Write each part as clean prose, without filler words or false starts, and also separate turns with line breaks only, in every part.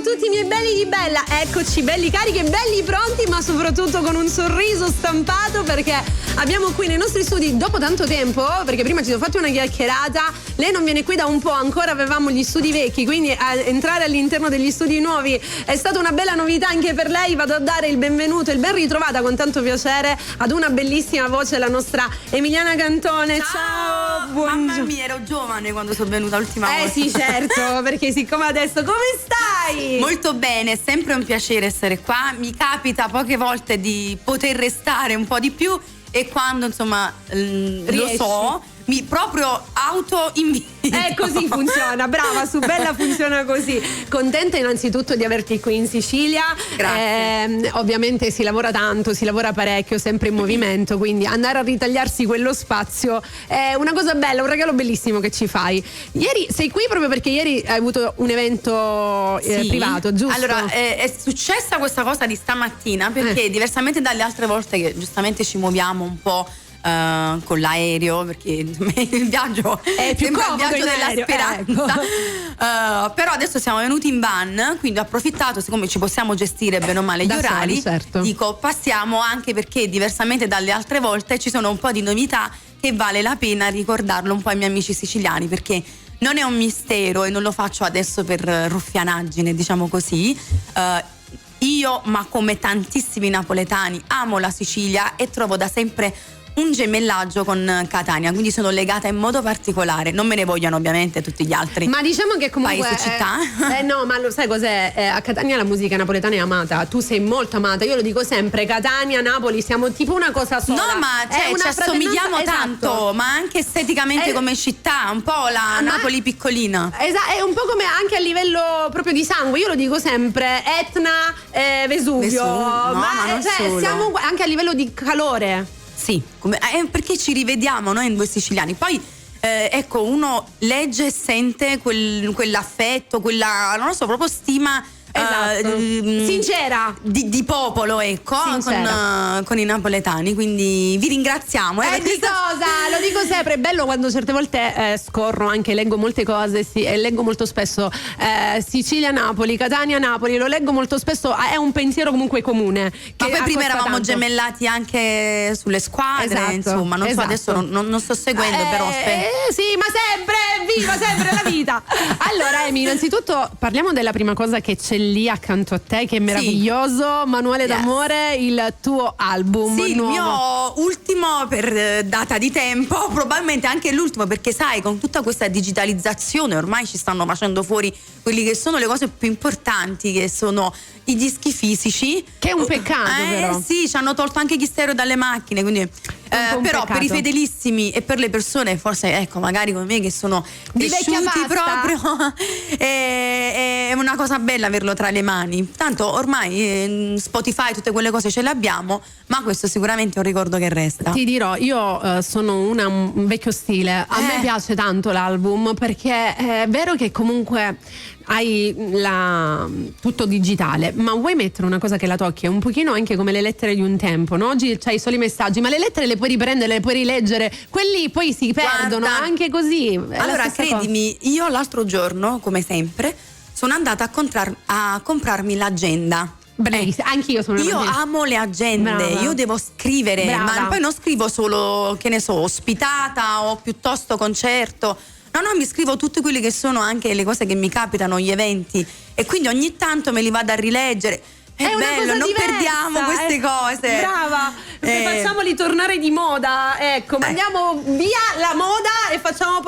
tutti i miei belli di Bella, eccoci belli carichi e belli pronti, ma soprattutto con un sorriso stampato, perché abbiamo qui nei nostri studi dopo tanto tempo, perché prima ci siamo fatti una chiacchierata, lei non viene qui da un po', ancora avevamo gli studi vecchi, quindi entrare all'interno degli studi nuovi è stata una bella novità anche per lei. Vado a dare il benvenuto e il ben ritrovata con tanto piacere ad una bellissima voce, la nostra Emiliana Cantone. Ciao, buongiorno.
Mamma mia, ero giovane quando sono venuta l'ultima volta.
Sì, certo, perché siccome adesso come stai?
Molto bene, è sempre un piacere essere qua. Mi capita poche volte di poter restare un po' di più e quando insomma lo so, mi proprio auto-invito.
Così funziona, brava, su Bella funziona così. Contenta innanzitutto di averti qui in Sicilia.
Grazie.
Ovviamente si lavora tanto, si lavora parecchio, sempre in movimento, quindi andare a ritagliarsi quello spazio è una cosa bella, un regalo bellissimo che ci fai. Ieri sei qui proprio perché ieri hai avuto un evento privato, giusto?
Allora, è successa questa cosa di stamattina perché diversamente dalle altre volte che giustamente ci muoviamo un po' con l'aereo, perché il viaggio
è più
sembra
comodo,
il viaggio della
aereo,
speranza,
ecco.
Però adesso siamo venuti in van, quindi ho approfittato, siccome ci possiamo gestire bene o male gli orari,
soli, certo.
Dico passiamo, anche perché diversamente dalle altre volte ci sono un po' di novità che vale la pena ricordarlo un po' ai miei amici siciliani, perché non è un mistero e non lo faccio adesso per ruffianaggine, diciamo così. Io, ma come tantissimi napoletani, amo la Sicilia e trovo da sempre un gemellaggio con Catania, quindi sono legata in modo particolare. Non me ne vogliono ovviamente tutti gli altri.
Ma diciamo che comunque
paesi, città.
No, ma lo sai cos'è? A Catania la musica napoletana è amata. Tu sei molto amata. Io lo dico sempre, Catania, Napoli, siamo tipo una cosa sola.
No, ma ci assomigliamo tanto,
esatto.
ma anche esteticamente come città, un po' la Napoli piccolina.
Esatto, è un po' come anche a livello proprio di sangue. Io lo dico sempre, Etna, Vesuvio.
No, ma non solo.
Siamo anche a livello di calore.
Sì, perché ci rivediamo noi in due siciliani. Poi ecco, uno legge e sente quell'affetto, quella, non lo so, proprio stima.
Esatto. Sincera
di popolo, ecco, con i napoletani, quindi vi ringraziamo.
Di cosa? Lo dico sempre, è bello quando certe volte scorro, anche leggo molte cose e leggo molto spesso Sicilia-Napoli, Catania-Napoli, lo leggo molto spesso, è un pensiero comunque comune.
Ma poi prima eravamo
tanto
gemellati anche sulle squadre,
esatto,
insomma, non so, adesso non sto seguendo, però
sì, ma sempre, viva sempre la vita. Allora Emi, innanzitutto parliamo della prima cosa che c'è lì accanto a te, che è meraviglioso, Manuale d'amore, il tuo album
nuovo. Il mio ultimo per data di tempo, probabilmente anche l'ultimo, perché sai, con tutta questa digitalizzazione ormai ci stanno facendo fuori quelli che sono le cose più importanti, che sono i dischi fisici,
che è un peccato, però.
Sì, ci hanno tolto anche gli stereo dalle macchine, quindi però
peccato.
Per i fedelissimi e per le persone forse, ecco, magari come me, che sono cresciuti proprio è una cosa bella averlo tra le mani. Tanto ormai Spotify, tutte quelle cose ce le abbiamo, ma questo sicuramente è un ricordo che resta.
Ti dirò, io sono un vecchio stile, a me piace tanto l'album, perché è vero che comunque hai tutto digitale, ma vuoi mettere una cosa che la tocchi? È un pochino anche come le lettere di un tempo, no? Oggi c'hai solo i messaggi, ma le lettere le puoi riprendere, le puoi rileggere, quelli poi si perdono. Guarda, anche così.
Allora credimi, io l'altro giorno, come sempre, sono andata a comprarmi l'agenda.
Anch'io sono
Io amo le agende. Brava. Io devo scrivere. Brava. Ma poi non scrivo solo, che ne so, ospitata o piuttosto concerto. No, mi scrivo tutte quelle che sono anche le cose che mi capitano, gli eventi, e quindi ogni tanto me li vado a rileggere. È bello, non perdiamo queste cose.
Brava, facciamoli tornare di moda. Ecco, mandiamo via la moda e facciamo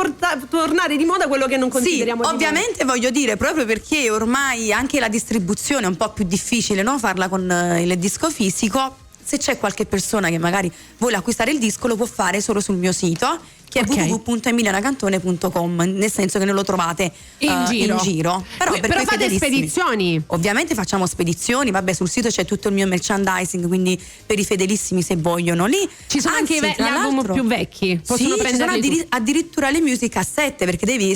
tornare di moda quello che non consideriamo di
ovviamente moda. Voglio dire, proprio perché ormai anche la distribuzione è un po' più difficile, no? Farla con il disco fisico. Se c'è qualche persona che magari vuole acquistare il disco, lo può fare solo sul mio sito, che è www.emilianacantone.com, nel senso che non lo trovate in giro. Però
fate spedizioni.
Ovviamente facciamo spedizioni, vabbè, sul sito c'è tutto il mio merchandising, quindi per i fedelissimi, se vogliono, lì
ci sono anche gli album più vecchi, possono prendere
addirittura le music cassette, perché devi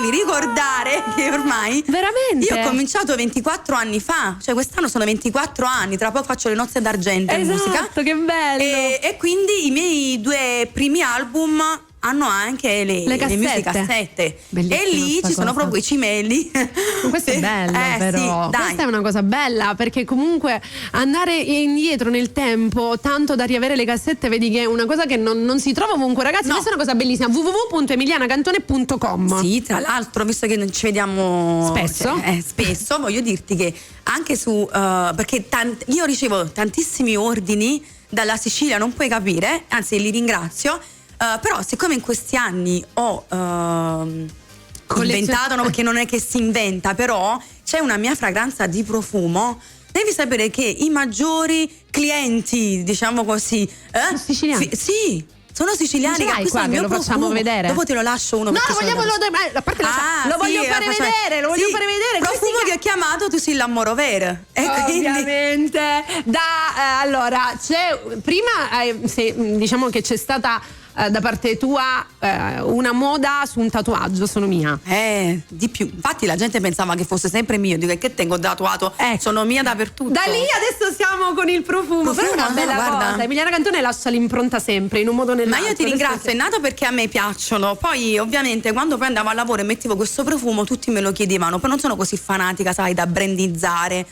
ricordare che ormai
veramente
io ho cominciato 24 anni fa, cioè quest'anno sono 24 anni, tra poco faccio le nozze d'argento in musica.
Che bello.
E quindi i miei due primi album hanno anche le musicassette.
Bellissima
e lì ci sono
cosa.
proprio i cimeli.
Questo è bello, però.
Sì, dai.
Questa è una cosa bella, perché comunque andare indietro nel tempo, tanto da riavere le cassette, vedi che è una cosa che non si trova ovunque, ragazzi.
No.
Questa è una cosa bellissima. www.emilianacantone.com.
Sì, tra l'altro, visto che non ci vediamo spesso, voglio dirti che anche su perché io ricevo tantissimi ordini dalla Sicilia, non puoi capire, anzi li ringrazio, però siccome in questi anni ho inventato, no, perché non è che si inventa, però c'è una mia fragranza di profumo. Devi sapere che i maggiori clienti, diciamo così,
siciliani?
sì, sono siciliani.
Ce l'hai qua che lo facciamo vedere?
Dopo te lo lascio uno.
No, vogliamo a parte lo voglio fare vedere, lo voglio fare vedere.
Profumo che ho chiamato Tu sei l'amore vero.
Ovviamente. Allora, diciamo che c'è stata da parte tua una moda su un tatuaggio, sono mia.
Di più. Infatti la gente pensava che fosse sempre mio. Dico, che tengo tatuato? Sono mia dappertutto.
Da lì adesso siamo con il profumo. Però è una bella cosa. Emiliana Cantone lascia l'impronta sempre, in un modo o nell'altro.
Ma io ti ringrazio, è nato perché a me piacciono. Poi ovviamente quando poi andavo al lavoro e mettevo questo profumo, tutti me lo chiedevano. Poi non sono così fanatica, sai, da brandizzare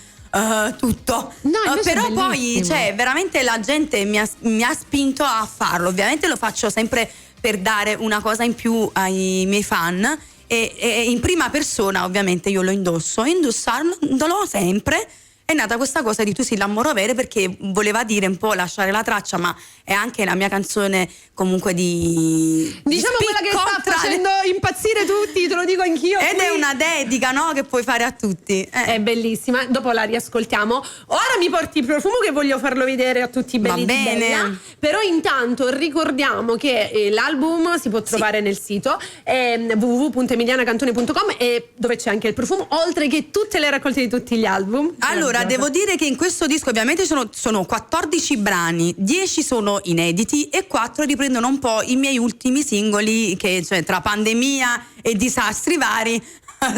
tutto.
No,
però poi veramente la gente mi ha spinto a farlo. Ovviamente lo faccio sempre per dare una cosa in più ai miei fan e in prima persona ovviamente io lo indosso. Indossandolo sempre è nata questa cosa di Tu sei l'amore vero, perché voleva dire un po' lasciare la traccia, ma è anche la mia canzone comunque diciamo
quella che sta facendo impazzire tutti, te lo dico anch'io.
Ed è una dedica, no, che puoi fare a tutti. È
bellissima, dopo la riascoltiamo. Ora mi porti il profumo che voglio farlo vedere a tutti belli.
Va bene.
Bella. Però intanto ricordiamo che l'album si può trovare nel sito www.emilianacantone.com, e dove c'è anche il profumo, oltre che tutte le raccolte di tutti gli album.
Allora, devo dire che in questo disco ovviamente sono 14 brani, 10 sono inediti e 4 riprendono un po' i miei ultimi singoli, che cioè tra pandemia e disastri vari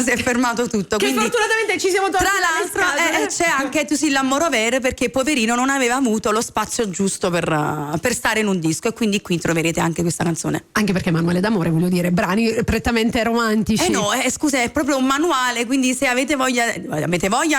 si è fermato tutto.
Che
quindi,
fortunatamente ci siamo tolti.
tra l'altro c'è anche Tu sei l'amore vero, perché poverino non aveva avuto lo spazio giusto per stare in un disco, e quindi qui troverete anche questa canzone.
Anche perché Manuale d'amore, voglio dire, brani prettamente romantici.
Scusa, è proprio un manuale, quindi se avete voglia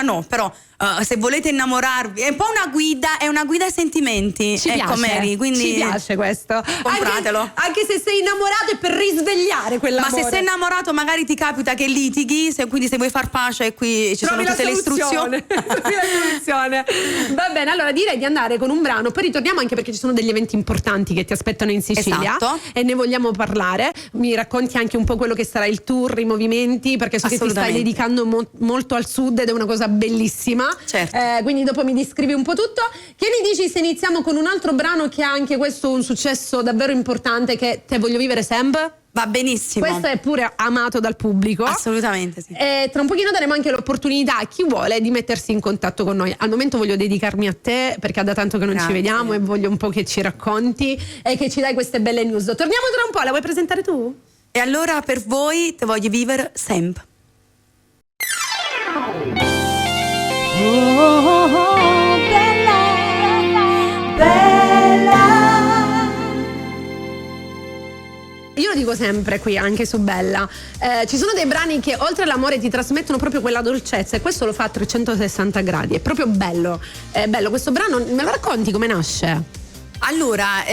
no, però se volete innamorarvi è un po' una guida, è una guida ai sentimenti.
Ci piace,
Mary, quindi
ci piace questo.
Compratelo.
Anche se sei innamorato è per risvegliare quell'amore.
Ma se sei innamorato magari ti capita che litighi, quindi se vuoi far pace qui ci sono tutte le istruzioni.
Trovi la soluzione. Va bene, allora direi di andare con un brano, poi ritorniamo anche perché ci sono degli eventi importanti che ti aspettano in Sicilia.
Esatto.
E ne vogliamo parlare. Mi racconti anche un po' quello che sarà il tour, i movimenti, perché so che ti stai dedicando molto al sud ed è una cosa bellissima.
Certo.
Quindi dopo mi descrivi un po' tutto. Che ne dici se iniziamo con un altro brano che ha anche questo un successo davvero importante, che Te voglio vivere sempre?
Va benissimo.
Questo è pure amato dal pubblico.
Assolutamente sì.
E tra un pochino daremo anche l'opportunità a chi vuole di mettersi in contatto con noi. Al momento voglio dedicarmi a te, perché è da tanto che non ci vediamo e voglio un po' che ci racconti e che ci dai queste belle news. Torniamo tra un po', la vuoi presentare tu?
E allora per voi Te voglio vivere sempre.
Bella, bella. Io lo dico sempre qui, anche su Bella, ci sono dei brani che oltre all'amore ti trasmettono proprio quella dolcezza, e questo lo fa a 360 gradi, è proprio bello. È bello questo brano, me lo racconti come nasce?
Allora,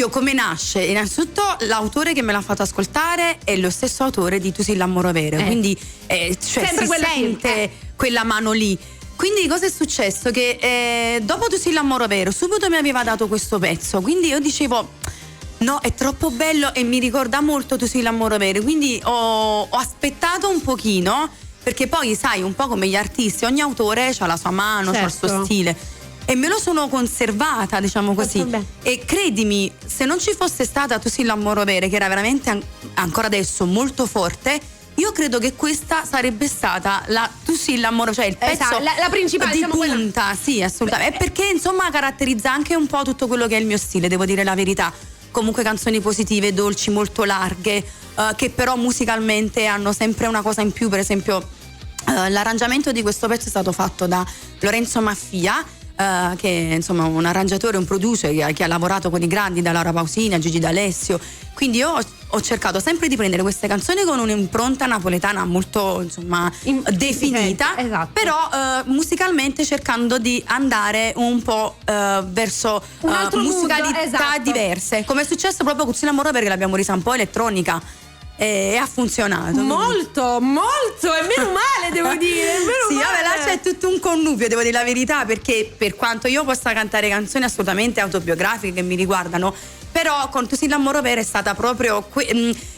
come nasce? Innanzitutto l'autore che me l'ha fatto ascoltare è lo stesso autore di Tu sei l'amore vero, quindi si sente quella mano lì. Quindi cosa è successo? Che dopo Tu sei l'amore vero subito mi aveva dato questo pezzo, quindi io dicevo no, è troppo bello e mi ricorda molto Tu sei l'amore vero, quindi ho aspettato un pochino, perché poi sai, un po' come gli artisti, ogni autore ha la sua mano, ha il suo stile, e me lo sono conservata, diciamo così. E credimi, se non ci fosse stata Tu sei l'amore vero, che era veramente ancora adesso molto forte, io credo che questa sarebbe stata la Tu sei l'amore, cioè il pezzo
la principale,
di
diciamo
punta, quella... sì, assolutamente. È perché insomma caratterizza anche un po' tutto quello che è il mio stile, devo dire la verità. Comunque canzoni positive, dolci, molto larghe, che però musicalmente hanno sempre una cosa in più. Per esempio l'arrangiamento di questo pezzo è stato fatto da Lorenzo Maffia, che insomma un arrangiatore, un producer che ha lavorato con i grandi, da Laura Pausini a Gigi D'Alessio, quindi io ho cercato sempre di prendere queste canzoni con un'impronta napoletana molto insomma definita,
esatto.
Però musicalmente cercando di andare un po' verso
un altro
musicalità
mood, esatto.
diverse, come è successo proprio con Cucina Amore, perché l'abbiamo resa un po' elettronica e ha funzionato
molto, molto, e meno male devo dire,
sì,
male.
vabbè, là c'è tutto un connubio, devo dire la verità, perché per quanto io possa cantare canzoni assolutamente autobiografiche che mi riguardano, però con Tu sei l'amore vero è stata proprio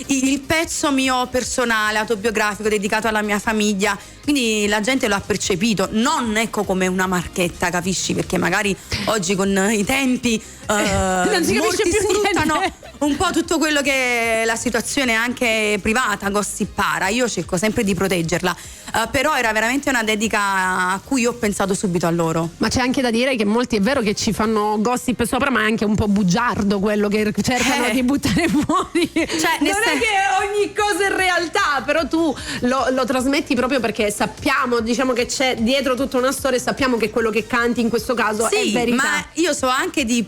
il pezzo mio personale, autobiografico, dedicato alla mia famiglia, quindi la gente lo ha percepito, non ecco come una marchetta, capisci? Perché magari oggi con i tempi
non si
molti
capisce più
sfruttano
niente.
un po' tutto quello che è la situazione anche privata, gossipara. Io cerco sempre di proteggerla, però era veramente una dedica a cui ho pensato subito a loro.
Ma c'è anche da dire che molti è vero che ci fanno gossip sopra, ma è anche un po' bugiardo quello che cercano di buttare fuori.
Cioè,
non è che ogni cosa è realtà, però tu lo trasmetti proprio perché sappiamo, diciamo, che c'è dietro tutta una storia e sappiamo che quello che canti in questo caso è verità.
Ma io so anche di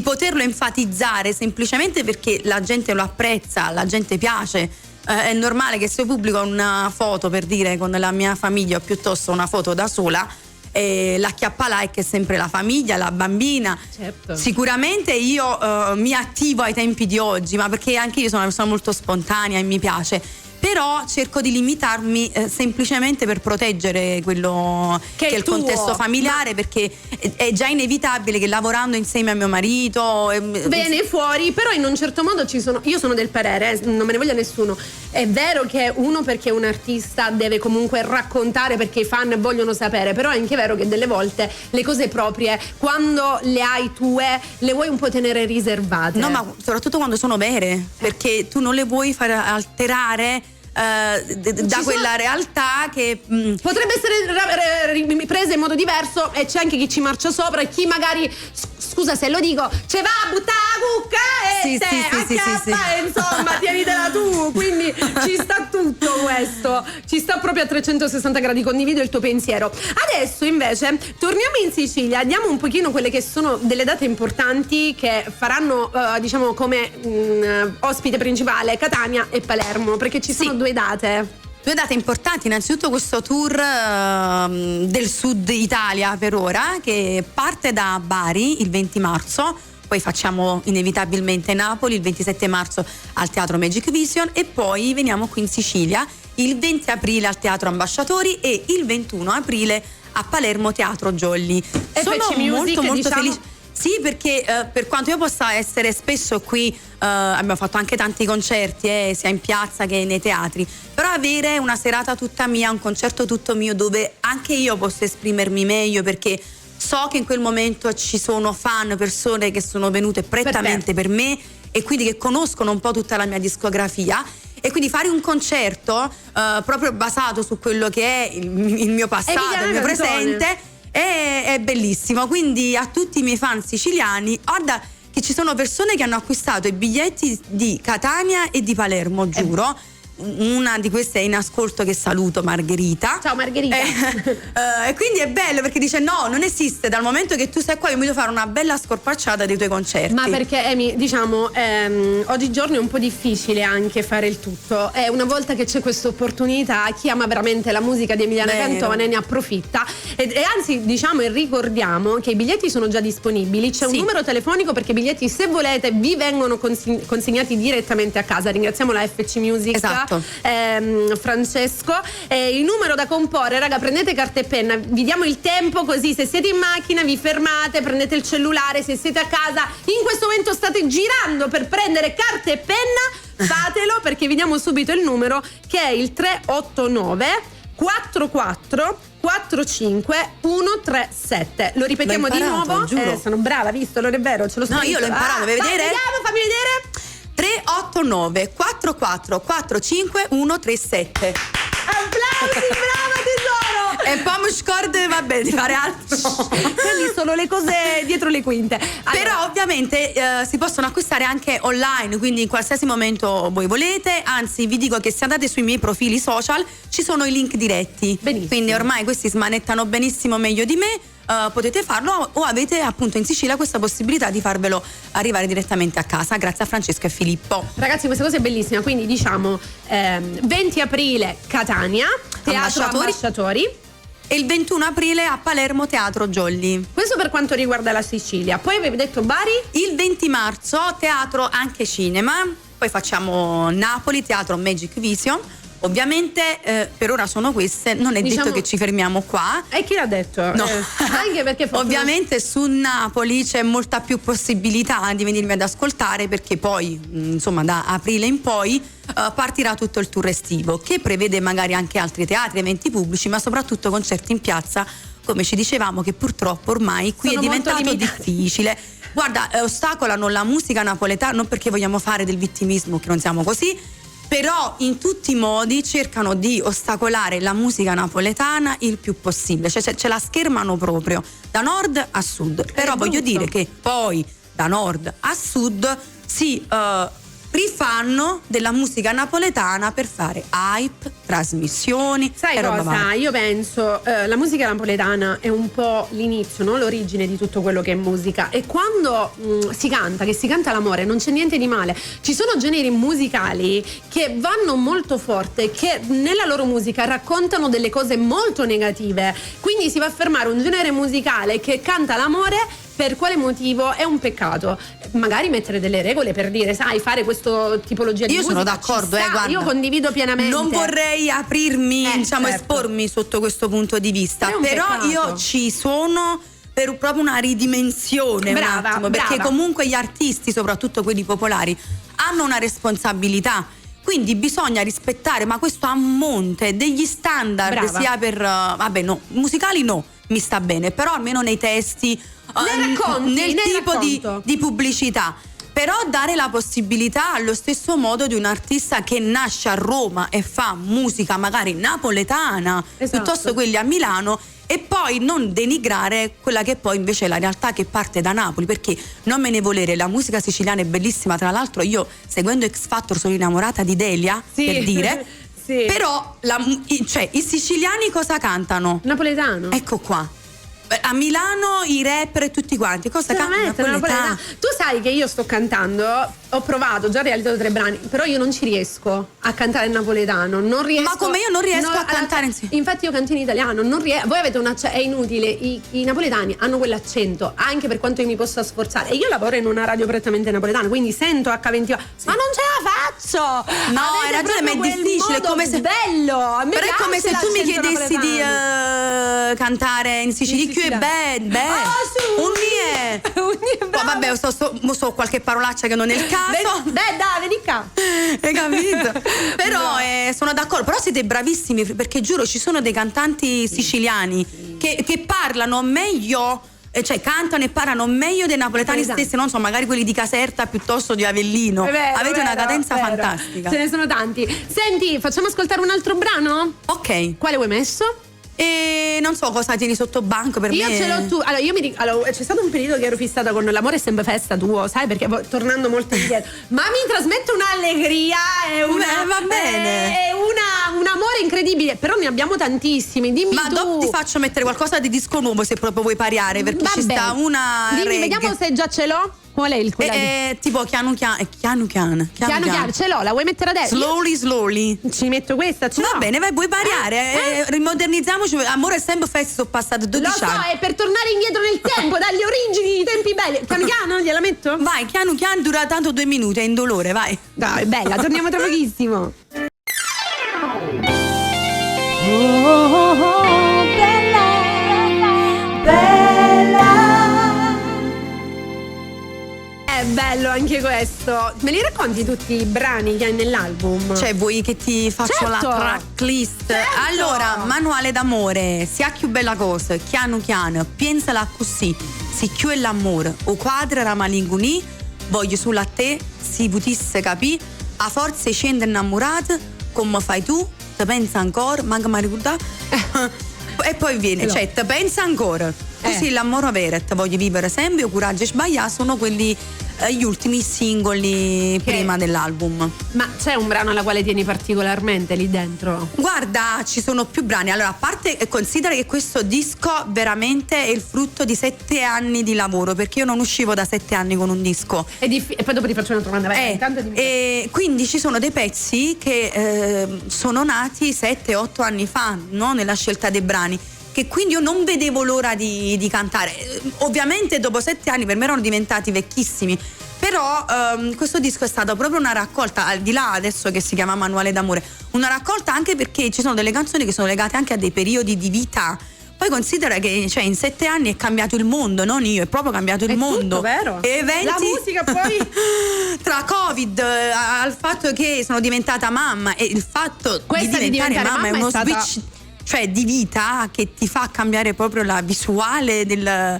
poterlo enfatizzare semplicemente perché la gente lo apprezza, la gente piace. È normale che se io pubblico una foto, per dire, con la mia famiglia o piuttosto una foto da sola, la chiappa like è sempre la famiglia, la bambina.
Certo.
Sicuramente io mi attivo ai tempi di oggi, ma perché anche io sono una persona molto spontanea e mi piace. Però cerco di limitarmi semplicemente per proteggere quello che è il contesto familiare, perché è già inevitabile che lavorando insieme a mio marito
bene fuori, però in un certo modo io sono del parere, non me ne voglia nessuno, è vero che uno, perché un artista deve comunque raccontare perché i fan vogliono sapere, però è anche vero che delle volte le cose proprie, quando le hai tue, le vuoi un po' tenere riservate.
No, ma soprattutto quando sono vere, perché tu non le vuoi far alterare da quella realtà che
potrebbe essere presa in modo diverso, e c'è anche chi ci marcia sopra e chi magari, scusa se lo dico, ce va a buttare la cucca e insomma tienitela tu, quindi ci sta tutto questo, ci sta proprio a 360 gradi. Condivido il tuo pensiero. Adesso invece torniamo in Sicilia, diamo un pochino quelle che sono delle date importanti che faranno diciamo come ospite principale Catania e Palermo, perché ci sono due date
importanti. Innanzitutto questo tour del sud Italia per ora, che parte da Bari il 20 marzo, poi facciamo inevitabilmente Napoli il 27 marzo al Teatro Magic Vision, e poi veniamo qui in Sicilia il 20 aprile al Teatro Ambasciatori e il 21 aprile a Palermo Teatro Jolly. Sono molto felice. Sì, perché per quanto io possa essere spesso qui, abbiamo fatto anche tanti concerti sia in piazza che nei teatri, però avere una serata tutta mia, un concerto tutto mio dove anche io posso esprimermi meglio, perché so che in quel momento ci sono fan, persone che sono venute prettamente per me e quindi che conoscono un po' tutta la mia discografia, e quindi fare un concerto proprio basato su quello che è il mio passato, il mio presente, è bellissimo. Quindi a tutti i miei fan siciliani, guarda che ci sono persone che hanno acquistato i biglietti di Catania e di Palermo, giuro. Una di queste è in ascolto, che saluto, Margherita.
Ciao Margherita.
E quindi è bello perché dice no, non esiste, dal momento che tu sei qua io mi devo fare una bella scorpacciata dei tuoi concerti.
Ma perché Emi, diciamo oggigiorno è un po' difficile anche fare il tutto, e una volta che c'è questa opportunità chi ama veramente la musica di Emiliana Cantone ne approfitta, e anzi diciamo e ricordiamo che i biglietti sono già disponibili, c'è un numero telefonico perché i biglietti, se volete, vi vengono consegnati direttamente a casa. Ringraziamo la FC Music, esatto. Francesco, il numero da comporre, raga, prendete carta e penna, vi diamo il tempo, così se siete in macchina vi fermate, prendete il cellulare, se siete a casa in questo momento state girando per prendere carta e penna, fatelo, perché vi diamo subito il numero, che è il 389 44 45 137. Lo ripetiamo di nuovo, giuro. Sono brava, visto, non è vero, ce l'ho scritto.
No, io l'ho imparato, vuoi vedere?
Vediamo, fammi vedere.
389 44 45 137.
Applausi, brava tesoro!
E poi mi scordo, vabbè, di fare altro.
Quelli sono le cose dietro le quinte. Allora,
però ovviamente si possono acquistare anche online, quindi in qualsiasi momento voi volete. Anzi, vi dico che se andate sui miei profili social ci sono i link diretti.
Benissimo.
Quindi ormai questi smanettano benissimo meglio di me. Potete farlo, o avete appunto in Sicilia questa possibilità di farvelo arrivare direttamente a casa, grazie a Francesco e Filippo.
ragazzi, questa cosa è bellissima. Quindi diciamo 20 aprile Catania, Teatro Ambasciatori.
E il 21 aprile a Palermo, Teatro Jolly.
Questo per quanto riguarda la Sicilia. Poi avevi detto Bari?
Il 20 marzo teatro anche cinema. Poi facciamo Napoli, Teatro Magic Vision. Ovviamente per ora sono queste, non è detto che ci fermiamo qua.
E chi l'ha detto?
No.
Anche perché
ovviamente su Napoli c'è molta più possibilità di venirmi ad ascoltare, perché poi insomma da aprile in poi partirà tutto il tour estivo, che prevede magari anche altri teatri, eventi pubblici, ma soprattutto concerti in piazza, come ci dicevamo, che purtroppo ormai qui
sono
è diventato
molto limitati.
difficile. Guarda, ostacolano la musica napoletana, non perché vogliamo fare del vittimismo, che non siamo così, però in tutti i modi cercano di ostacolare la musica napoletana il più possibile, cioè ce la schermano proprio da nord a sud. Però voglio dire che poi da nord a sud si rifanno della musica napoletana per fare hype, trasmissioni.
Sai
e roba
cosa?
varia.
Io penso la musica napoletana è un po' l'inizio, no? L'origine di tutto quello che è musica. E quando si canta l'amore, non c'è niente di male. Ci sono generi musicali che vanno molto forte, che nella loro musica raccontano delle cose molto negative. Quindi si va a fermare un genere musicale che canta l'amore. Per quale motivo? È un peccato. Magari mettere delle regole per dire, sai, fare questa tipologia di musica.
Io sono d'accordo, guarda.
Io condivido pienamente.
Non vorrei aprirmi, diciamo,
certo.
espormi sotto questo punto di vista.
È un
Però
peccato.
io ci sono per proprio una ridimensione,
Brava,
un attimo, perché
brava.
comunque gli artisti, soprattutto quelli popolari, hanno una responsabilità. Quindi bisogna rispettare, ma questo a monte, degli standard.
Brava.
Sia per vabbè, no, musicali no, mi sta bene, però almeno nei testi, nel tipo di pubblicità. Però dare la possibilità allo stesso modo di un artista che nasce a Roma e fa musica magari napoletana,
Esatto.
piuttosto quelli a Milano, e poi non denigrare quella che poi invece è la realtà che parte da Napoli, perché non me ne volere, la musica siciliana è bellissima. Tra l'altro io, seguendo X Factor, sono innamorata di Delia,
Sì.
per dire.
Sì.
Però cioè, i siciliani cosa cantano?
Napoletano.
Ecco qua. A Milano i rapper e tutti quanti cosa cantano?
Napoletano. Tu sai che io sto cantando, ho provato, già ho realizzato 3 brani, però io non ci riesco a cantare il napoletano, non riesco.
Ma come io non riesco a cantare insieme?
Infatti io canto in italiano, non riesco. Voi avete è inutile, i napoletani hanno quell'accento, anche per quanto io mi possa sforzare. E io lavoro in una radio prettamente napoletana, quindi sento H20, ma non ce la faccio.
No,
Avete
hai ragione, ma è
proprio quel
difficile, è
modo
come se
bello. A me
però è come se
piace
tu mi
l'accento
chiedessi di
napoletano.
cantare in Sicilia. Che è bello, un nie.
Bravo.
Vabbè, so qualche parolaccia che non è il caso.
Dai, vedi qua.
Hai capito? Però sono d'accordo. Però siete bravissimi, perché giuro ci sono dei cantanti siciliani che parlano meglio, cioè cantano e parlano meglio dei napoletani stessi, non so, magari quelli di Caserta piuttosto di Avellino. Avete una cadenza fantastica.
Ce ne sono tanti. Senti, facciamo ascoltare un altro brano?
Ok.
Quale vuoi messo?
E non so cosa tieni sotto banco per
Io
me.
ce l'ho tu. Allora, c'è stato un periodo che ero fissata con L'amore è sempre festa tuo, sai, perché tornando molto indietro. Ma mi trasmette un'allegria e
va bene.
È un amore incredibile. Però ne abbiamo tantissimi. Dimmi
Ma
tu.
dopo ti faccio mettere qualcosa di disco nuovo, se proprio vuoi pariare, perché ci sta una
Dimmi,
reggae.
vediamo se già ce l'ho. Qual è quella
tipo Chianu Chian.
ce l'ho, la vuoi mettere adesso?
Slowly.
Ci metto questa, ce
Va
l'ho.
bene, vai, vuoi variare? Rimodernizziamoci. Amore è sempre festa, sono passati 12
Lo so,
anni.
è per tornare indietro nel tempo, dagli origini, i tempi belli. Piano, gliela metto?
Vai, Chianu dura tanto 2 minuti, è indolore, vai.
Dai, bella, torniamo tra pochissimo. È bello anche questo. Me li racconti tutti i brani che hai nell'album?
Cioè, vuoi che ti faccio la
Certo.
tracklist?
Certo.
Allora, Manuale d'amore, sia più bella cosa, Chianu, pensala così, si chiù è l'amore, o quadra la malinguní, voglio solo a te, si potesse capì, a forza scende innamorata, come fai tu, te pensa ancora, manca mi ricordare. E poi viene, cioè, pensa ancora. Così l'amore vero, voglio vivere sempre, o coraggio e sbagliare, sono quelli gli ultimi singoli prima dell'album.
Ma c'è un brano alla quale tieni particolarmente lì dentro?
Guarda, ci sono più brani. Allora, a parte, considera che questo disco veramente è il frutto di 7 anni di lavoro, perché io non uscivo da 7 anni con un disco.
E poi dopo ti faccio un'altra domanda.
Quindi ci sono dei pezzi che sono nati 7-8 anni fa, no? Nella scelta dei brani, che quindi io non vedevo l'ora di cantare. Ovviamente dopo 7 anni per me erano diventati vecchissimi, però questo disco è stato proprio una raccolta, al di là adesso che si chiama Manuale d'amore, una raccolta anche perché ci sono delle canzoni che sono legate anche a dei periodi di vita. Poi considera che in 7 anni è cambiato il mondo, non io, è proprio cambiato il mondo.
Tutto, vero?
Eventi,
la musica poi
tra Covid al fatto che sono diventata mamma e il fatto di diventare mamma è uno switch, cioè di vita, che ti fa cambiare proprio la visuale della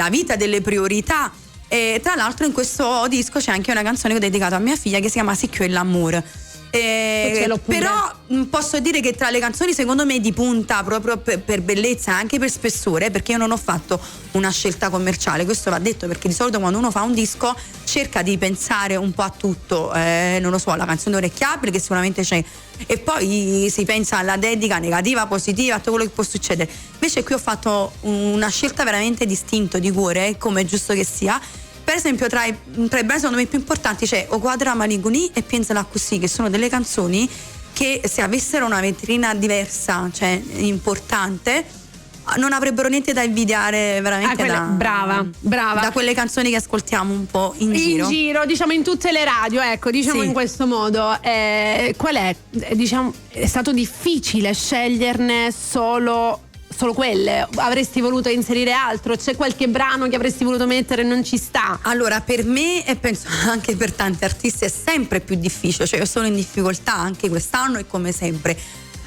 vita, delle priorità. E tra l'altro in questo disco c'è anche una canzone che ho dedicato a mia figlia che si chiama Sicchio e l'amore. Però posso dire che tra le canzoni secondo me di punta proprio per bellezza, anche per spessore, perché io non ho fatto una scelta commerciale, questo va detto, perché di solito quando uno fa un disco cerca di pensare un po' a tutto, non lo so, la canzone orecchiabile che sicuramente c'è, e poi si pensa alla dedica negativa, positiva, a tutto quello che può succedere. Invece qui ho fatto una scelta veramente distinta, di cuore, come è giusto che sia. Per esempio tra i brani secondo me più importanti c'è O quadra maliguni e Piensala così, che sono delle canzoni che se avessero una vetrina diversa, cioè importante, non avrebbero niente da invidiare veramente
brava
da quelle canzoni che ascoltiamo un po' in giro,
diciamo in tutte le radio, ecco, diciamo in questo modo. Qual è, diciamo, è stato difficile sceglierne solo quelle? Avresti voluto inserire altro? C'è qualche brano che avresti voluto mettere e non ci sta?
Allora, per me e penso anche per tanti artisti è sempre più difficile, cioè io sono in difficoltà anche quest'anno e come sempre,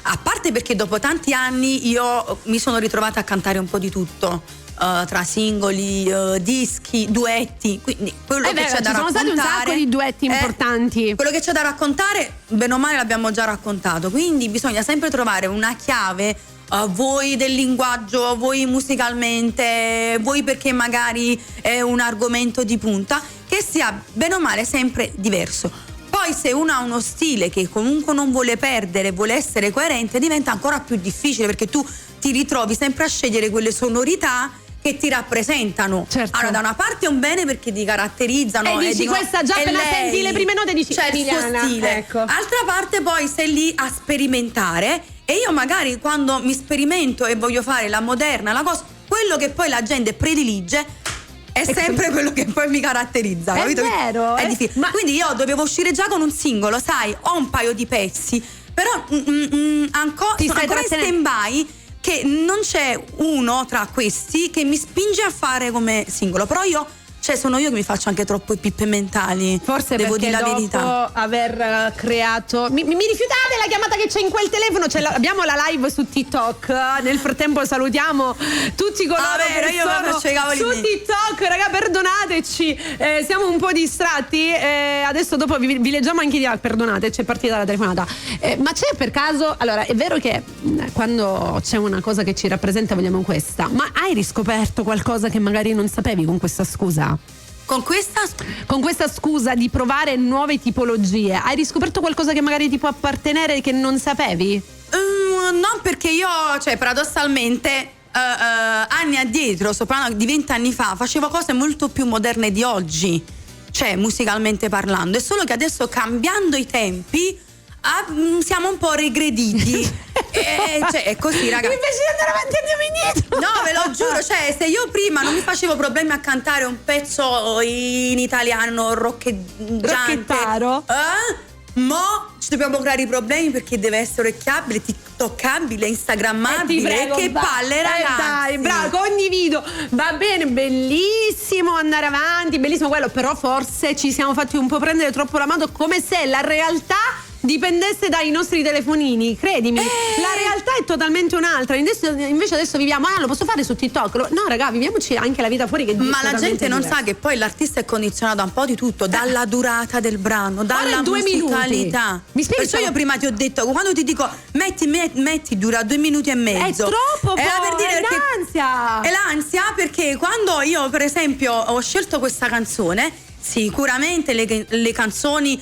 a parte perché dopo tanti anni io mi sono ritrovata a cantare un po' di tutto, tra singoli, dischi, duetti, quindi quello che c'è da raccontare,
ci sono stati un sacco di duetti importanti.
Quello che c'è da raccontare bene o male l'abbiamo già raccontato, quindi bisogna sempre trovare una chiave, voi del linguaggio, voi musicalmente, voi perché magari è un argomento di punta, che sia bene o male sempre diverso. Poi se uno ha uno stile che comunque non vuole perdere, vuole essere coerente, diventa ancora più difficile, perché tu ti ritrovi sempre a scegliere quelle sonorità che ti rappresentano.
Certo.
Allora, da una parte è un bene perché ti caratterizzano
e dici questa già appena senti le prime note dici
c'è il suo stile,
ecco.
Altra parte poi sei lì a sperimentare, e io magari quando mi sperimento e voglio fare la moderna, la cosa, quello che poi la gente predilige è sempre quello che poi mi caratterizza,
è
capito?
vero,
è difficile. Ma quindi io dovevo uscire già con un singolo, sai, ho un paio di pezzi, però sono ancora in stand-by, che non c'è uno tra questi che mi spinge a fare come singolo, però sono io che mi faccio anche troppo i pippe mentali.
Forse
devo
perché
dire la
dopo
verità,
aver creato mi rifiutate la chiamata che c'è in quel telefono, abbiamo la live su TikTok. Nel frattempo salutiamo tutti coloro che
io
sono su TikTok, raga, perdonateci, siamo un po' distratti, adesso dopo vi leggiamo anche di perdonate, c'è partita la telefonata, ma c'è per caso, allora è vero che quando c'è una cosa che ci rappresenta vogliamo questa, ma hai riscoperto qualcosa che magari non sapevi con questa scusa? Con questa scusa di provare nuove tipologie, hai riscoperto qualcosa che magari ti può appartenere che non sapevi?
No, perché io, paradossalmente, anni addietro, sto parlando di 20 anni fa, facevo cose molto più moderne di oggi, musicalmente parlando. È solo che adesso, cambiando i tempi, siamo un po' regrediti. È così, ragazzi.
Invece di andare avanti andiamo indietro.
No, ve lo giuro, se io prima non mi facevo problemi a cantare un pezzo in italiano
rocchettaro,
mo ci dobbiamo creare i problemi perché deve essere orecchiabile, tiktokkabile, instagrammabile. Che palle, ragazzi.
Dai, bravo, condivido. Va bene, bellissimo andare avanti, bellissimo quello, però forse ci siamo fatti un po' prendere troppo la mano, come se la realtà dipendesse dai nostri telefonini, credimi, la realtà è totalmente un'altra. Invece adesso viviamo, lo posso fare su TikTok? No, raga, viviamoci anche la vita fuori, che
ma la gente non sa che poi l'artista è condizionato da un po' di tutto, dalla durata del brano, dalla musicalità.
Mi spieghi?
Perciò io prima ti ho detto, quando ti dico metti dura 2 minuti e mezzo,
è troppo,
è l'ansia. È l'ansia, perché quando io per esempio ho scelto questa canzone, sicuramente le canzoni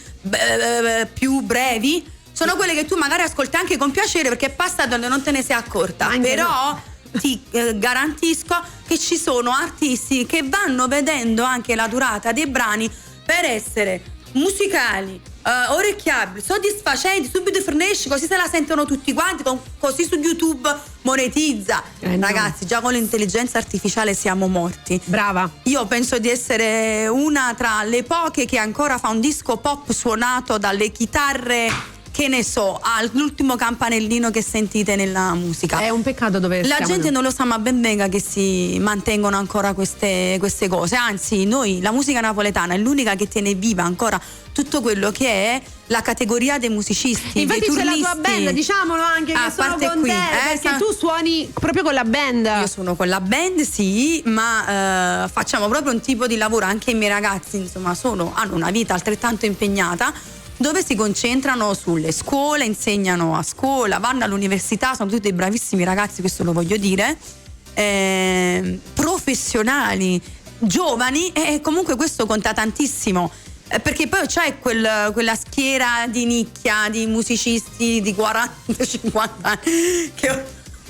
più brevi sono quelle che tu magari ascolti anche con piacere, perché è passato e non te ne sei accorta. Però ti garantisco che ci sono artisti che vanno vedendo anche la durata dei brani per essere musicali, orecchiabili, soddisfacenti, subito fornisci, così se la sentono tutti quanti, così su YouTube monetizza. Ragazzi, già con l'intelligenza artificiale siamo morti.
Brava.
Io penso di essere una tra le poche che ancora fa un disco pop suonato dalle chitarre, che ne so, all'ultimo campanellino che sentite nella musica.
È un peccato dove
la gente non lo sa, ma ben venga che si mantengono ancora queste cose. Anzi, la musica napoletana è l'unica che tiene viva ancora tutto quello che è la categoria dei musicisti.
Infatti
dei
c'è
turnisti.
la tua band, diciamolo anche, che sono con
qui,
te, perché tu suoni proprio con la band.
Io sono con la band, sì, ma facciamo proprio un tipo di lavoro. Anche i miei ragazzi, insomma, hanno una vita altrettanto impegnata, dove si concentrano sulle scuole, insegnano a scuola, vanno all'università, sono tutti dei bravissimi ragazzi, questo lo voglio dire, professionali, giovani, e comunque questo conta tantissimo, perché poi c'è quella schiera di nicchia di musicisti di 40-50 anni che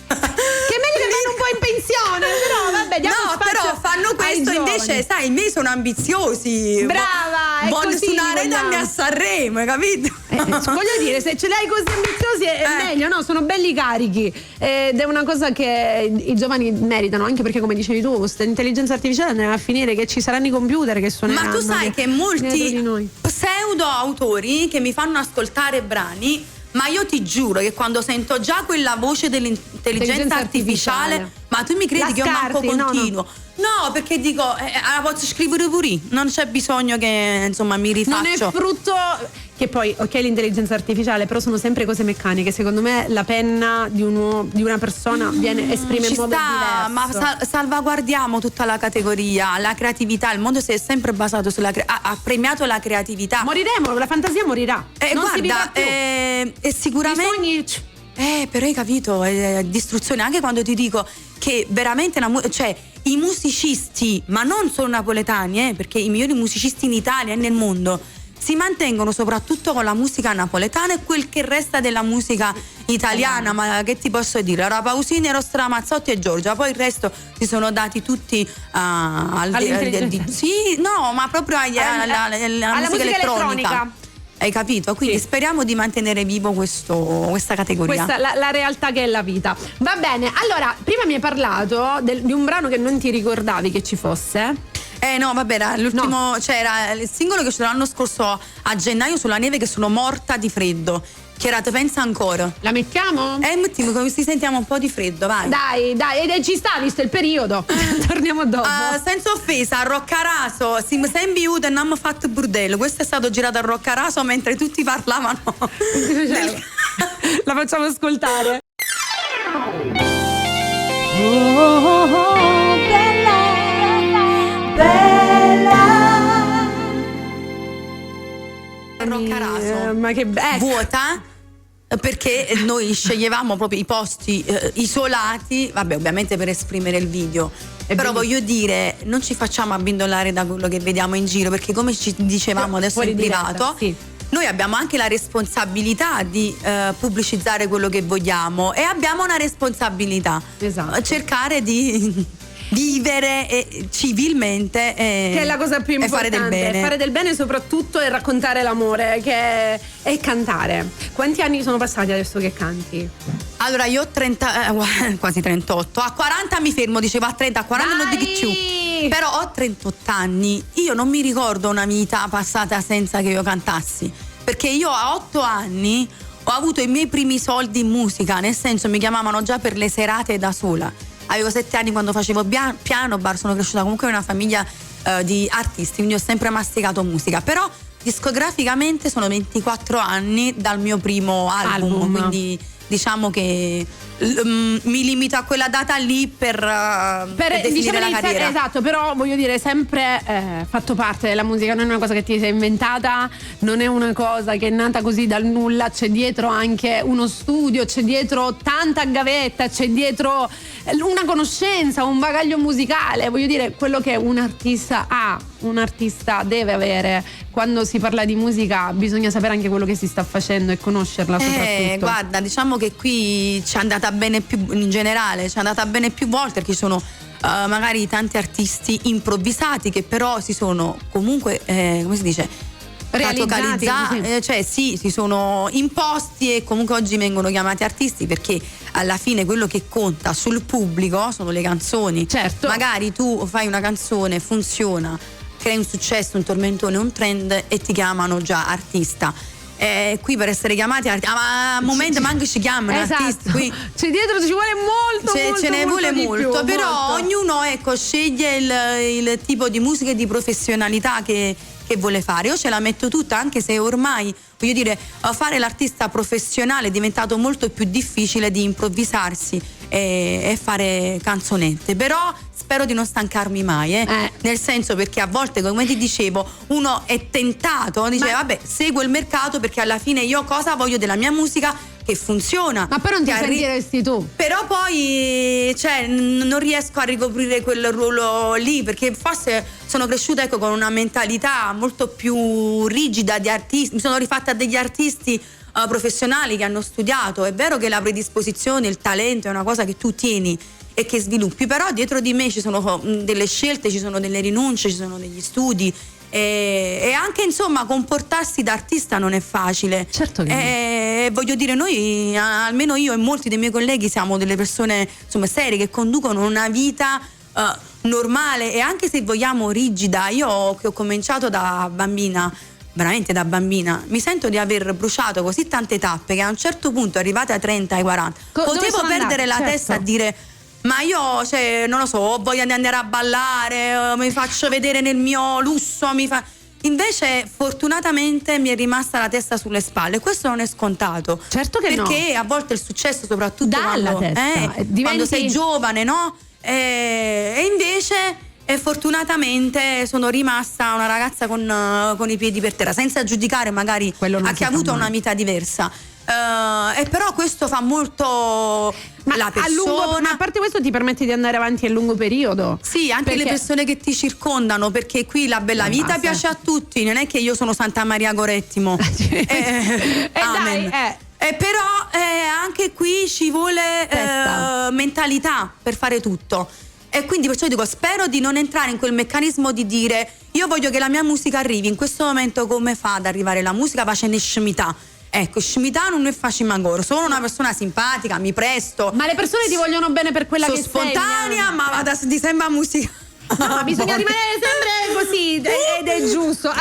è meglio che vanno un po' in pensione, però vabbè, diamo spazio.
Però fanno questo, invece sai, i miei sono ambiziosi.
Brava,
voglio suonare, dammi a Sanremo, hai capito?
Voglio dire, se ce l'hai così ambiziosi è meglio, no? Sono belli carichi, ed è una cosa che i giovani meritano, anche perché, come dicevi tu, questa intelligenza artificiale andrà a finire che ci saranno i computer che suoneranno.
Ma tu sai che molti pseudo autori che mi fanno ascoltare brani, ma io ti giuro che quando sento già quella voce dell'intelligenza artificiale, ma tu mi credi che io manco continuo? No, perché dico, la posso scrivere pure, non c'è bisogno che insomma mi rifaccio.
Non è frutto, che poi, ok, l'intelligenza artificiale, però sono sempre cose meccaniche. Secondo me la penna di una persona esprime in modo diverso.
Ma salvaguardiamo tutta la categoria, la creatività. Il mondo si è sempre basato ha premiato la creatività.
Moriremo, la fantasia morirà. Non si vivrà più.
E sicuramente
i sogni,
però hai capito, è distruzione. Anche quando ti dico che veramente i musicisti, ma non solo napoletani, perché i migliori musicisti in Italia e nel mondo si mantengono soprattutto con la musica napoletana e quel che resta della musica italiana. Ma che ti posso dire? Ora Pausini, Rostra Mazzotti e Giorgia, poi il resto si sono dati tutti sì, no, ma proprio alla musica elettronica. Hai capito? Quindi speriamo di mantenere vivo questa categoria.
Questa la realtà che è la vita. Va bene, allora, prima mi hai parlato di un brano che non ti ricordavi che ci fosse.
No, vabbè, era l'ultimo, c'era il singolo che c'era l'anno scorso a gennaio sulla neve, che sono morta di freddo. Che era Te pensa ancora.
La mettiamo?
Mettiamo, così sentiamo un po' di freddo, vai.
Dai, ci sta, visto il periodo. Torniamo dopo.
Senza offesa, a Roccaraso, siamo sempre aiuto e non abbiamo fatto burdello. Questo è stato girato a Roccaraso mentre tutti parlavano.
La facciamo ascoltare. Bella.
Roccaraso,
ma che
vuota, perché noi sceglievamo proprio i posti isolati, vabbè, ovviamente per esprimere il video. Però voglio dire, non ci facciamo abbindolare da quello che vediamo in giro, perché come ci dicevamo adesso in privato, noi abbiamo anche la responsabilità di pubblicizzare quello che vogliamo, e abbiamo una responsabilità, cercare di vivere civilmente,
che è la cosa più importante, fare del bene soprattutto, e raccontare l'amore, che è cantare. Quanti anni sono passati adesso che canti?
Allora, io ho 30, quasi 38, a 40 mi fermo, dicevo a 30, a 40 non dico più, però ho 38 anni. Io non mi ricordo una vita passata senza che io cantassi, perché io a 8 anni ho avuto i miei primi soldi in musica, nel senso mi chiamavano già per le serate da sola. Avevo 7 anni quando facevo piano bar, sono cresciuta comunque in una famiglia di artisti, quindi ho sempre masticato musica. Però discograficamente sono 24 anni dal mio primo album. Quindi diciamo che mi limito a quella data lì per definire
diciamo
la carriera.
Esatto, però voglio dire, sempre fatto parte della musica, non è una cosa che ti sei inventata, non è una cosa che è nata così dal nulla, c'è dietro anche uno studio, c'è dietro tanta gavetta, c'è dietro una conoscenza, un bagaglio musicale. Voglio dire, quello che un artista ha, un artista deve avere. Quando si parla di musica bisogna sapere anche quello che si sta facendo e conoscerla soprattutto.
Guarda, diciamo che qui ci è andata bene in generale, ci è andata bene più volte, perché ci sono magari tanti artisti improvvisati che però si sono comunque, come si dice,
realizzati,
cioè sì, si sono imposti e comunque oggi vengono chiamati artisti, perché alla fine quello che conta sul pubblico sono le canzoni.
Certo.
Magari tu fai una canzone, funziona, crei un successo, un tormentone, un trend e ti chiamano già artista. Qui per essere chiamati ma a momento manco ci chiamano artisti, qui
dietro ci vuole molto,
ce ne vuole molto, però
molto.
ognuno sceglie il tipo di musica e di professionalità che vuole fare. Io ce la metto tutta, anche se ormai, voglio dire, fare l'artista professionale è diventato molto più difficile di improvvisarsi e fare canzonette, però spero di non stancarmi mai, nel senso, perché a volte, come ti dicevo, uno è tentato, dice vabbè, seguo il mercato, perché alla fine io cosa voglio della mia musica? Che funziona.
Ma poi non ti sentiresti tu.
Però poi non riesco a ricoprire quel ruolo lì, perché forse sono cresciuta con una mentalità molto più rigida di artisti. Mi sono rifatta a degli artisti professionali che hanno studiato. È vero che la predisposizione, il talento è una cosa che tu tieni e che sviluppi, però dietro di me ci sono delle scelte, ci sono delle rinunce, ci sono degli studi. E anche, insomma, comportarsi da artista non è facile.
Certo che
voglio dire, noi, almeno io e molti dei miei colleghi, siamo delle persone, insomma, serie, che conducono una vita normale e, anche se vogliamo, rigida. Io, che ho cominciato da bambina, veramente da bambina, mi sento di aver bruciato così tante tappe che a un certo punto, arrivate ai 30, ai 40, potevo perdere la testa a dire: ma io, non lo so, ho voglia di andare a ballare, mi faccio vedere nel mio lusso, Invece, fortunatamente, mi è rimasta la testa sulle spalle. Questo non è scontato.
Certo che
perché a volte il successo, soprattutto quando sei giovane, no? E invece, fortunatamente, sono rimasta una ragazza con i piedi per terra, senza giudicare magari a chi ha avuto una vita diversa. E però questo fa molto la persona.
Ma a parte questo ti permette di andare avanti a lungo periodo.
Sì, anche le persone che ti circondano, perché qui la bella vita piace a tutti. Non è che io sono Santa Maria Gorettimo. Amen. Però anche qui ci vuole mentalità per fare tutto. E quindi perciò dico, spero di non entrare in quel meccanismo di dire: io voglio che la mia musica arrivi in questo momento. Come fa ad arrivare la musica? Facendo scimità. Ecco, scimità non ne faccio ancora. Sono una persona simpatica, mi presto.
Ma le persone ti vogliono bene per quella che sei.
Sono spontanea, ma vado di sembra musica.
No, bisogna rimanere sempre così, ed è giusto.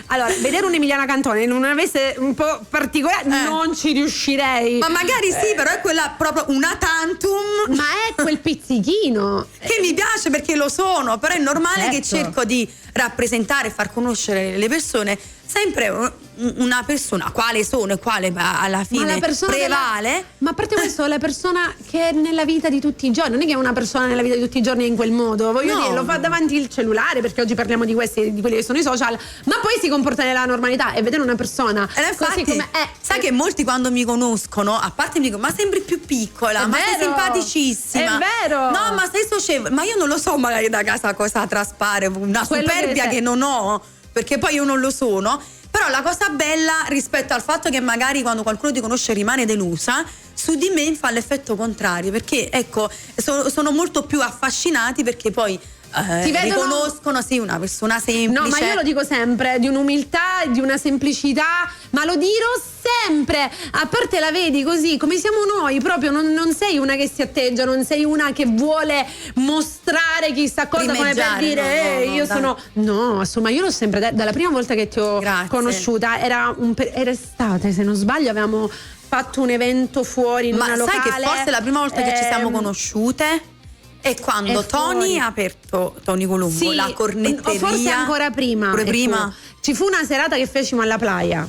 Allora, vedere un'Emiliana Cantone in una veste un po' particolare non ci riuscirei.
Ma magari sì, però è quella proprio una tantum.
Ma è quel pizzichino
che mi piace, perché lo sono. Però è normale che cerco di rappresentare e far conoscere le persone sempre una persona quale sono e quale alla fine prevale.
Ma a parte questo, la persona che è nella vita di tutti i giorni, non è che è una persona nella vita di tutti i giorni in quel modo, voglio dire, lo fa davanti il cellulare, perché oggi parliamo di quelli che sono i social, ma poi si comporta nella normalità. E vedere una persona
infatti,
così come è,
sai che molti, quando mi conoscono, a parte mi dicono: ma sembri più piccola, ma sei simpaticissima,
è vero,
no, ma sei socievole. Ma io non lo so magari da casa cosa traspare, una superbia che non ho, perché poi io non lo sono. Però la cosa bella, rispetto al fatto che magari quando qualcuno ti conosce rimane delusa, su di me fa l'effetto contrario, perché ecco, sono molto più affascinati, perché poi ti riconoscono, sì, una persona semplice.
No, ma io lo dico sempre, di un'umiltà, di una semplicità, ma lo dirò sempre. A parte la vedi così come siamo noi, proprio non sei una che si atteggia, non sei una che vuole mostrare chissà cosa, come per dire io sono. No, insomma, io l'ho sempre dalla prima volta che ti ho conosciuta, era estate, se non sbaglio, avevamo fatto un evento fuori in una locale.
Ma sai che forse la prima volta che ci siamo conosciute E quando Tony ha aperto, Tony Colombo,
sì,
la cornetteria.
O forse ancora prima.
Pure prima.
Ci fu una serata che fecimo alla Playa,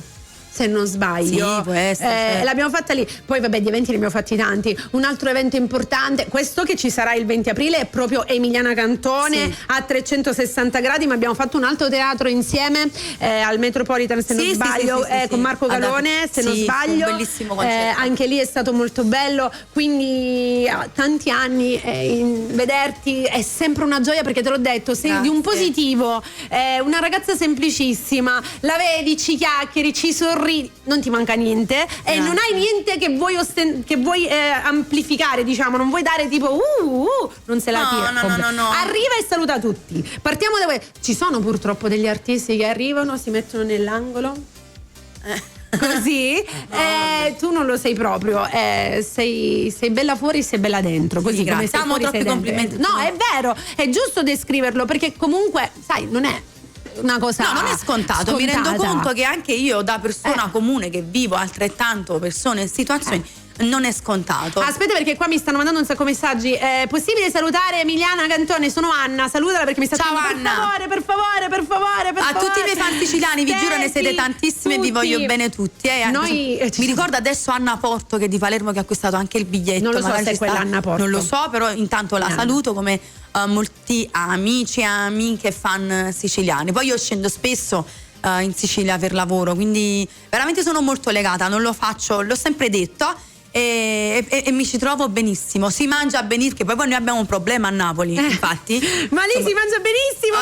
se non sbaglio.
Sì, può essere, certo.
L'abbiamo fatta lì. Poi vabbè, di eventi ne abbiamo fatti tanti. Un altro evento importante, questo che ci sarà il 20 aprile, è proprio Emiliana Cantone, sì, a 360 gradi, ma abbiamo fatto un altro teatro insieme al Metropolitan, se non sbaglio, con Marco Galone, se non sbaglio.
Un bellissimo concerto.
Anche lì è stato molto bello, quindi tanti anni vederti è sempre una gioia, perché te l'ho detto, sei di un positivo, una ragazza semplicissima, la vedi, ci chiacchieri, ci sorridi, non ti manca niente e non hai niente che vuoi amplificare, diciamo, non vuoi dare tipo non se la tira. No. Arriva e saluta tutti. Partiamo da voi. Ci sono purtroppo degli artisti che arrivano, si mettono nell'angolo così, tu non lo sei proprio, sei bella fuori, sei bella dentro, così come sei fuori, sei dentro. Complimenti. No, è vero, è giusto descriverlo, perché comunque sai, non è una cosa. No,
non è scontato. Mi rendo conto che anche io, da persona comune che vivo altrettanto persone e situazioni, non è scontato.
Aspetta, perché qua mi stanno mandando un sacco di messaggi. È possibile salutare Emiliana Cantone? Sono Anna, salutala, perché mi sta
Ciao
dicendo,
Anna.
per favore.
A tutti i miei fan siciliani, vi giuro, ne siete tantissimi e vi voglio bene tutti. Mi ricordo adesso Anna Porto, che è di Palermo, che ha acquistato anche il biglietto.
Non lo so se è quella Anna Porto.
Non lo so, però intanto la saluto come molti amici e amiche fan siciliani. Poi io scendo spesso in Sicilia per lavoro, quindi veramente sono molto legata, non lo faccio, l'ho sempre detto. E mi ci trovo benissimo, si mangia benissimo, che poi noi abbiamo un problema a Napoli, infatti.
Ma lì si mangia benissimo,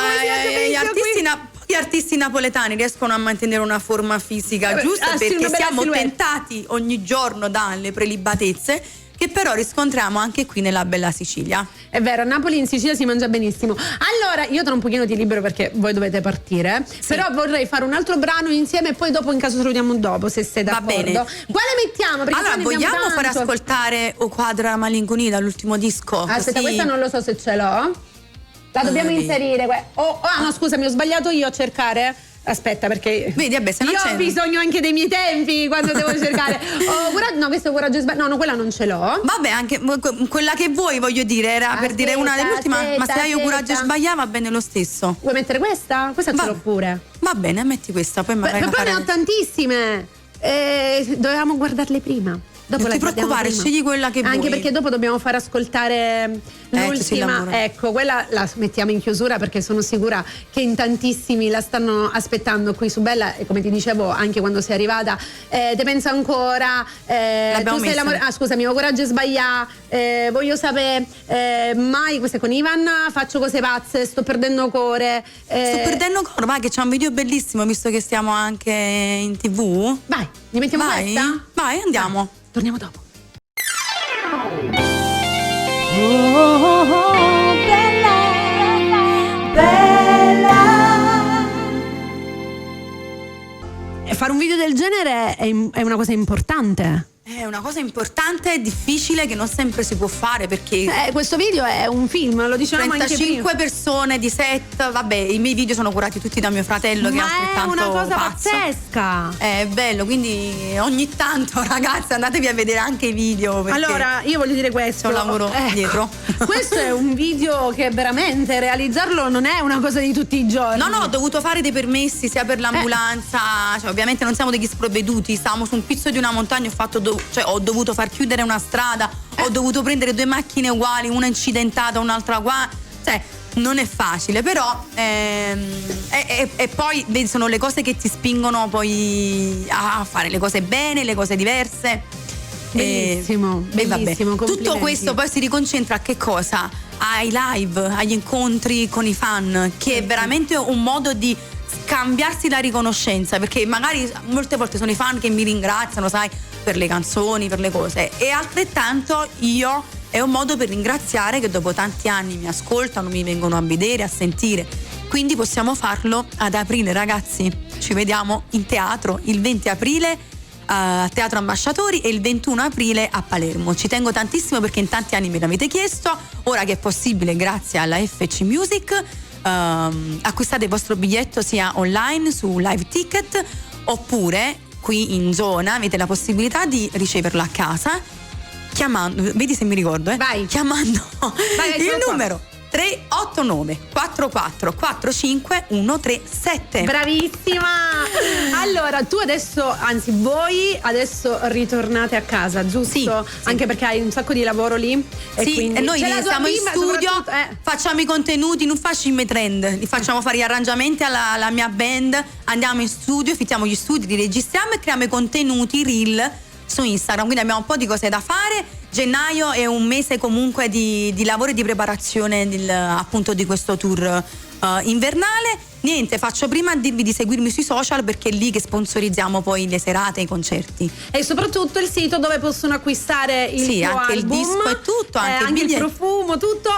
gli artisti napoletani riescono a mantenere una forma fisica giusta, perché siamo tentati ogni giorno dalle prelibatezze, che però riscontriamo anche qui nella bella Sicilia.
È vero, a Napoli, in Sicilia si mangia benissimo. Allora, io tra un pochino ti libero perché voi dovete partire, però vorrei fare un altro brano insieme e poi dopo in caso salutiamo dopo, se sei d'accordo.
Va bene.
Quale mettiamo? Perché
allora, vogliamo fare ascoltare O Quadra Malinconia dall'ultimo disco?
Aspetta, questa non lo so se ce l'ho. La dobbiamo inserire. No, scusami, ho sbagliato io a cercare. Aspetta, perché
vedi, vabbè, se non
io ho bisogno anche dei miei tempi quando devo cercare. No, questo è Coraggio Sbagliato. No, quella non ce l'ho.
Vabbè, anche quella che vuoi, voglio dire, era per dire una dell'ultima. Ma se hai Coraggio Sbagliato va bene lo stesso.
Vuoi mettere questa? Questa ce l'ho pure.
Va bene, metti questa, poi magari.
Però ne ho tantissime. Dovevamo guardarle prima. Dopo
non ti preoccupare, scegli quella che vuoi.
Anche perché dopo dobbiamo far ascoltare l'ultima. Ecco, quella la mettiamo in chiusura, perché sono sicura che in tantissimi la stanno aspettando qui su Bella, e come ti dicevo anche quando sei arrivata, te penso ancora, tu sei scusami, Ho Coraggio Sbagliato, voglio sapere, mai, questa è con Ivan, Faccio cose pazze, Sto perdendo cuore.
Sto perdendo cuore, vai, che c'è un video bellissimo, visto che stiamo anche in TV.
Vai, gli mettiamo questa?
Vai, andiamo.
Vai. Torniamo dopo. Bella. E fare un video del genere è una cosa importante.
È una cosa importante e difficile, che non sempre si può fare, perché
questo video è un film, lo dicevamo anche prima.
35 persone di set, vabbè, i miei video sono curati tutti da mio fratello, che è altrettanto
una cosa
pazzo.
Pazzesca.
È bello, quindi ogni tanto, ragazzi, andatevi a vedere anche i video, perché
allora io voglio dire questo,
c'è un lavoro dietro.
Questo è un video che veramente realizzarlo non è una cosa di tutti i giorni.
No, ho dovuto fare dei permessi sia per l'ambulanza, cioè ovviamente non siamo degli sprovveduti, stavamo su un pizzo di una montagna, ho dovuto far chiudere una strada, ho dovuto prendere 2 macchine uguali, una incidentata, un'altra qua, cioè non è facile, però e poi vedi, sono le cose che ti spingono poi a fare le cose bene, le cose diverse.
Bellissimo, bellissimo.
Tutto questo poi si riconcentra a che cosa? Ai live, agli incontri con i fan, che è veramente un modo di scambiarsi la riconoscenza, perché magari molte volte sono i fan che mi ringraziano, sai, per le canzoni, per le cose, e altrettanto io è un modo per ringraziare che dopo tanti anni mi ascoltano, mi vengono a vedere, a sentire. Quindi possiamo farlo ad aprile, ragazzi. Ci vediamo in teatro il 20 aprile a Teatro Ambasciatori e il 21 aprile a Palermo. Ci tengo tantissimo perché in tanti anni me l'avete chiesto, ora che è possibile grazie alla FC Music. Acquistate il vostro biglietto sia online su Live Ticket, oppure qui in zona avete la possibilità di riceverlo a casa chiamando, vedi se mi ricordo,
Vai.
chiamando
Vai,
il numero 389 44 45 137.
Bravissima! Allora, tu adesso, anzi voi adesso ritornate a casa, giusto?
Sì,
Anche perché hai un sacco di lavoro lì.
Sì, e noi siamo in studio,
soprattutto.
facciamo i contenuti, non facciamo i trend, li facciamo fare gli arrangiamenti alla mia band, andiamo in studio, fittiamo gli studi, li registriamo e creiamo i contenuti reel su Instagram, quindi abbiamo un po' di cose da fare. Gennaio è un mese comunque di lavoro e di preparazione appunto di questo tour invernale. Niente, faccio prima a dirvi di seguirmi sui social perché è lì che sponsorizziamo poi le serate e i concerti.
E soprattutto il sito dove possono acquistare il tuo
anche
album,
il disco e tutto, anche
il profumo, tutto.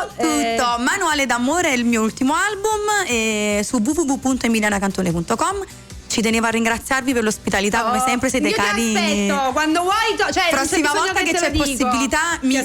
Manuale d'amore è il mio ultimo album, su www.emilianacantone.com. Ci tenevo a ringraziarvi per l'ospitalità, come sempre siete carini.
Ti aspetto, quando vuoi, cioè
prossima volta che c'è possibilità mi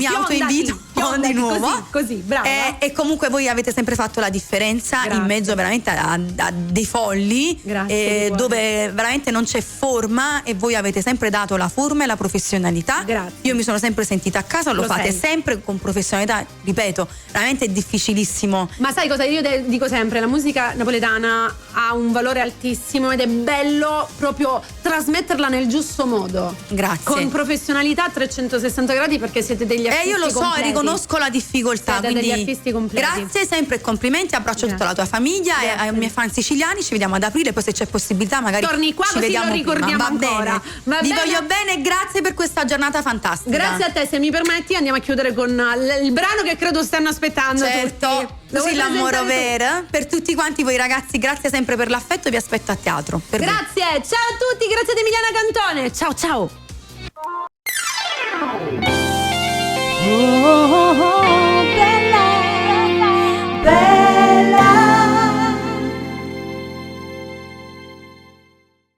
autoinvito di nuovo.
Così, brava.
E comunque voi avete sempre fatto la differenza in mezzo veramente a dei folli, dove veramente non c'è forma, e voi avete sempre dato la forma e la professionalità.
Grazie.
Io mi sono sempre sentita a casa, lo fate sempre con professionalità, ripeto, veramente è difficilissimo.
Ma sai cosa io dico sempre? La musica napoletana ha un valore altissimo ed è bello proprio trasmetterla nel giusto modo.
Grazie.
Con professionalità a 360 gradi, perché siete degli artisti
io lo so,
completi.
Riconosco la difficoltà,
siete
quindi
degli artisti completi.
Grazie, sempre complimenti, abbraccio tutta la tua famiglia e ai miei fan siciliani. Ci vediamo ad aprile, poi se c'è possibilità magari
torni qua,
ci
così
vediamo
lo ricordiamo ancora.
Vi voglio bene e grazie per questa giornata fantastica.
Grazie a te. Se mi permetti andiamo a chiudere con il brano che credo stanno aspettando tutti.
Così l'amore vero per tutti quanti voi ragazzi, grazie sempre per l'affetto, vi aspetto a teatro.
Grazie, ciao a tutti, grazie ad Emiliana Cantone. Ciao ciao.